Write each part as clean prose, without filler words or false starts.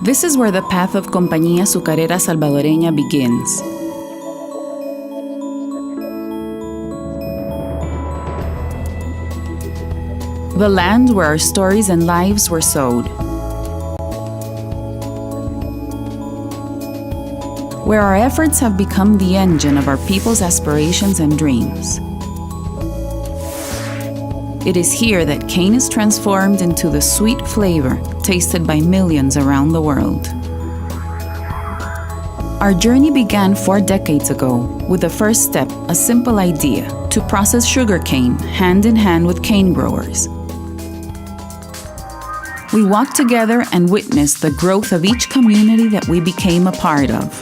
This is where the path of Compañía Azucarera Salvadoreña begins. The land where our stories and lives were sowed. Where our efforts have become the engine of our people's aspirations and dreams. It is here that cane is transformed into the sweet flavor tasted by millions around the world. Our journey began 4 decades ago with the first step, a simple idea, to process sugarcane hand in hand with cane growers. We walked together and witnessed the growth of each community that we became a part of.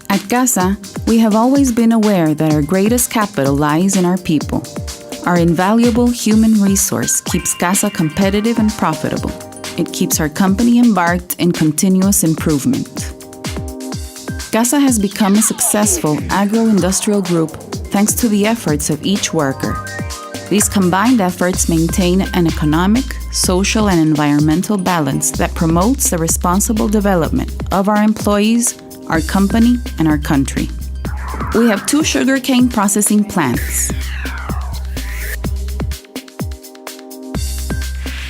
At Cassa, we have always been aware that our greatest capital lies in our people. Our invaluable human resource keeps Cassa competitive and profitable. It keeps our company embarked in continuous improvement. Cassa has become a successful agro-industrial group thanks to the efforts of each worker. These combined efforts maintain an economic, social, and environmental balance that promotes the responsible development of our employees, our company, and our country. We have 2 sugarcane processing plants.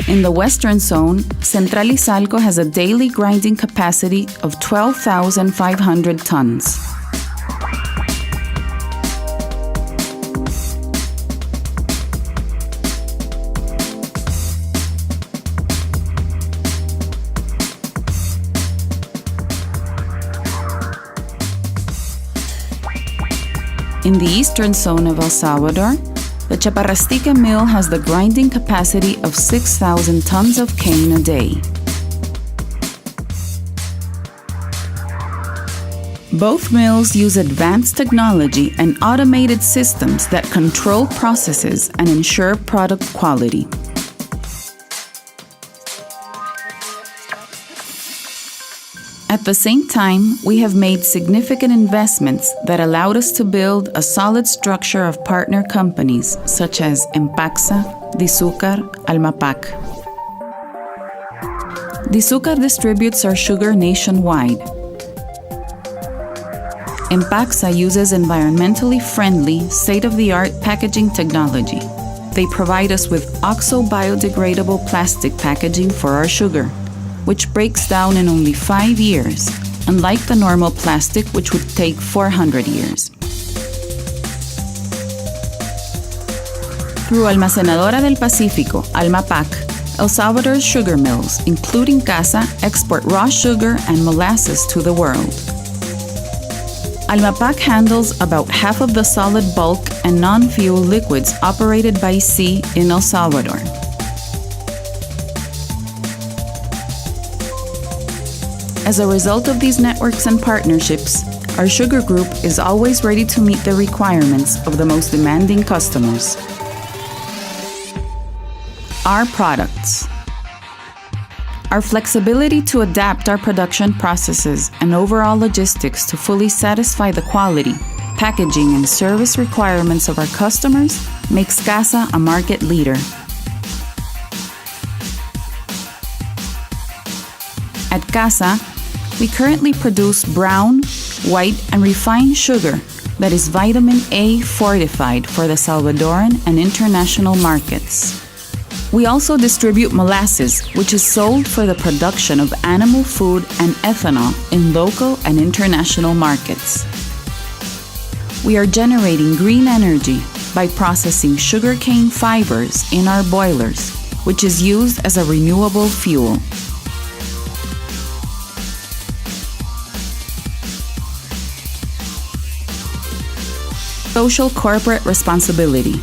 In the western zone, Central Izalco has a daily grinding capacity of 12,500 tons. In the eastern zone of El Salvador, the Chaparrastique mill has the grinding capacity of 6,000 tons of cane a day. Both mills use advanced technology and automated systems that control processes and ensure product quality. At the same time, we have made significant investments that allowed us to build a solid structure of partner companies such as Cassa, Dizúcar, Almapac. Dizúcar distributes our sugar nationwide. Cassa uses environmentally friendly, state-of-the-art packaging technology. They provide us with oxo-biodegradable plastic packaging for our sugar, which breaks down in only 5 years, unlike the normal plastic, which would take 400 years. Through Almacenadora del Pacífico, Almapac, El Salvador's sugar mills, including Cassa, export raw sugar and molasses to the world. Almapac handles about half of the solid bulk and non-fuel liquids operated by sea in El Salvador. As a result of these networks and partnerships, our sugar group is always ready to meet the requirements of the most demanding customers. Our products. Our flexibility to adapt our production processes and overall logistics to fully satisfy the quality, packaging, and service requirements of our customers makes Cassa a market leader. At Cassa, we currently produce brown, white, and refined sugar that is vitamin A fortified for the Salvadoran and international markets. We also distribute molasses, which is sold for the production of animal food and ethanol in local and international markets. We are generating green energy by processing sugarcane fibers in our boilers, which is used as a renewable fuel. Social corporate responsibility.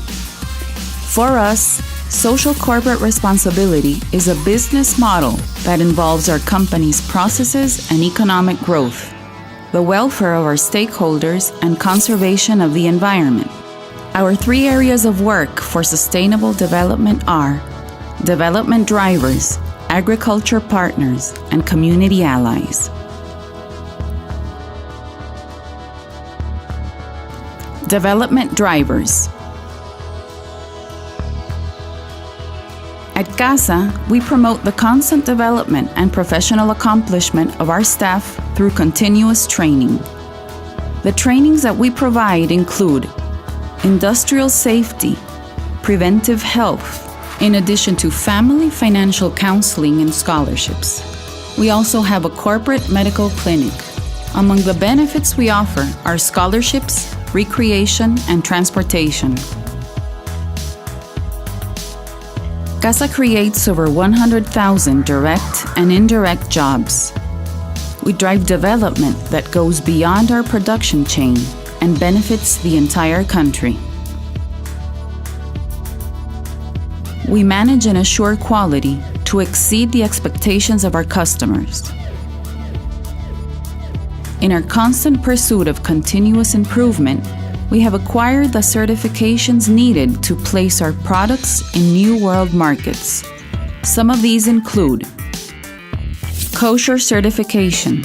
For us, social corporate responsibility is a business model that involves our company's processes and economic growth, the welfare of our stakeholders, and conservation of the environment. Our 3 areas of work for sustainable development are development drivers, agriculture partners, and community allies. Development drivers. At Cassa, we promote the constant development and professional accomplishment of our staff through continuous training. The trainings that we provide include industrial safety, preventive health, in addition to family financial counseling and scholarships. We also have a corporate medical clinic. Among the benefits we offer are scholarships, recreation, and transportation. Cassa creates over 100,000 direct and indirect jobs. We drive development that goes beyond our production chain and benefits the entire country. We manage and assure quality to exceed the expectations of our customers. In our constant pursuit of continuous improvement, we have acquired the certifications needed to place our products in new world markets. Some of these include kosher certification,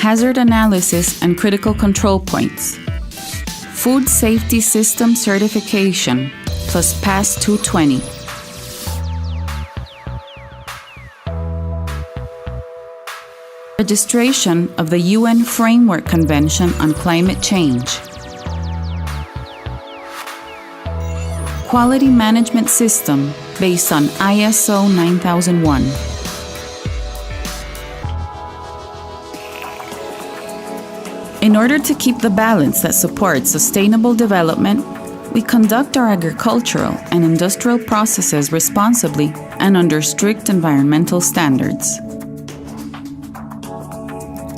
hazard analysis and critical control points, food safety system certification plus PAS 220, registration of the UN Framework Convention on Climate Change, quality management system based on ISO 9001, in order to keep the balance that supports sustainable development, we conduct our agricultural and industrial processes responsibly and under strict environmental standards.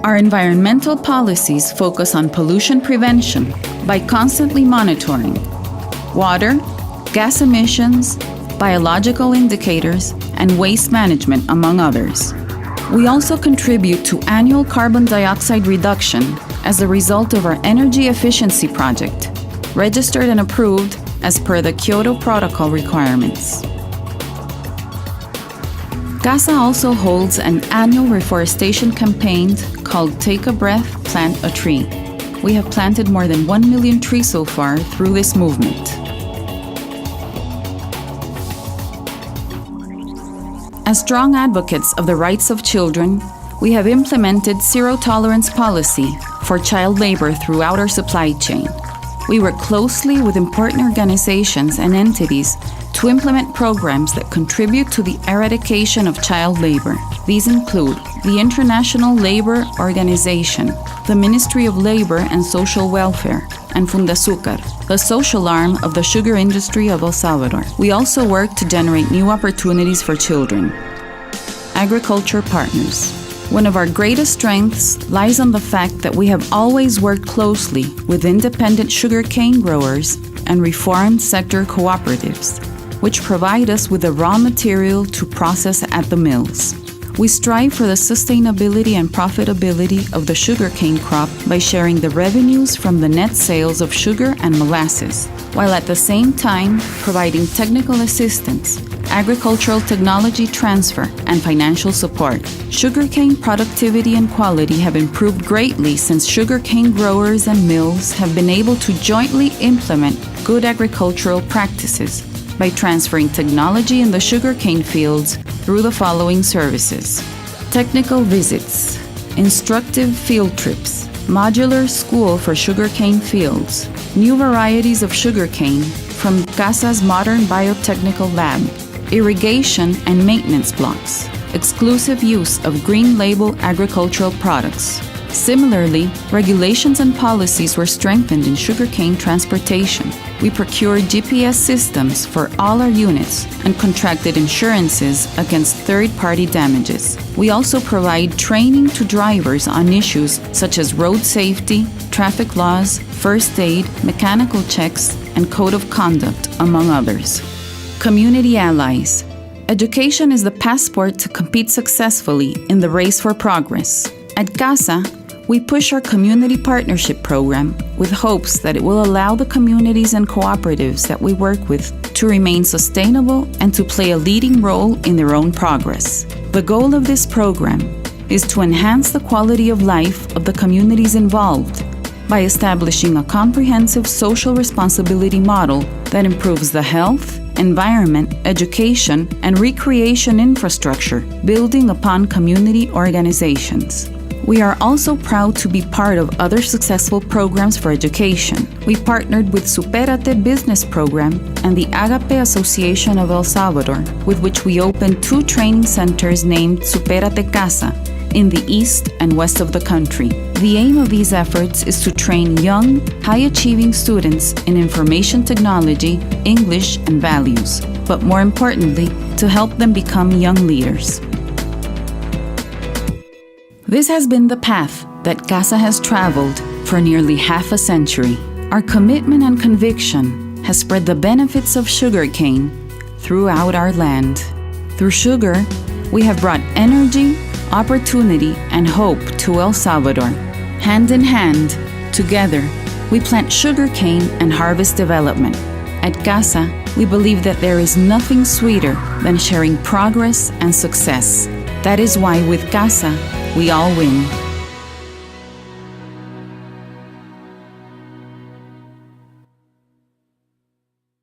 Our environmental policies focus on pollution prevention by constantly monitoring water, gas emissions, biological indicators, and waste management, among others. We also contribute to annual carbon dioxide reduction as a result of our energy efficiency project, registered and approved as per the Kyoto Protocol requirements. Cassa also holds an annual reforestation campaign called Take a Breath, Plant a Tree. We have planted more than 1 million trees so far through this movement. As strong advocates of the rights of children, we have implemented zero-tolerance policy for child labor throughout our supply chain. We work closely with important organizations and entities to implement programs that contribute to the eradication of child labor. These include the International Labor Organization, the Ministry of Labor and Social Welfare, and Fundazúcar, the social arm of the sugar industry of El Salvador. We also work to generate new opportunities for children. Agriculture partners. One of our greatest strengths lies on the fact that we have always worked closely with independent sugarcane growers and reformed sector cooperatives, which provide us with the raw material to process at the mills. We strive for the sustainability and profitability of the sugarcane crop by sharing the revenues from the net sales of sugar and molasses, while at the same time providing technical assistance, agricultural technology transfer, and financial support. Sugarcane productivity and quality have improved greatly since sugarcane growers and mills have been able to jointly implement good agricultural practices by transferring technology in the sugarcane fields through the following services: technical visits, instructive field trips, modular school for sugarcane fields, new varieties of sugarcane from Cassa's modern biotechnical lab, irrigation and maintenance blocks, exclusive use of green label agricultural products. Similarly, regulations and policies were strengthened in sugarcane transportation. We procured GPS systems for all our units and contracted insurances against third-party damages. We also provide training to drivers on issues such as road safety, traffic laws, first aid, mechanical checks, and code of conduct, among others. Community allies. Education is the passport to compete successfully in the race for progress. At Cassa, we push our community partnership program with hopes that it will allow the communities and cooperatives that we work with to remain sustainable and to play a leading role in their own progress. The goal of this program is to enhance the quality of life of the communities involved by establishing a comprehensive social responsibility model that improves the health, environment, education, and recreation infrastructure, building upon community organizations. We are also proud to be part of other successful programs for education. We partnered with Supérate Business Program and the Agape Association of El Salvador, with which we opened 2 training centers named Supérate Cassa in the east and west of the country. The aim of these efforts is to train young, high-achieving students in information technology, English, and values, but more importantly, to help them become young leaders. This has been the path that Cassa has traveled for nearly half a century. Our commitment and conviction has spread the benefits of sugarcane throughout our land. Through sugar, we have brought energy, opportunity, and hope to El Salvador. Hand in hand, together, we plant sugarcane and harvest development. At Cassa, we believe that there is nothing sweeter than sharing progress and success. That is why with Cassa, we all win.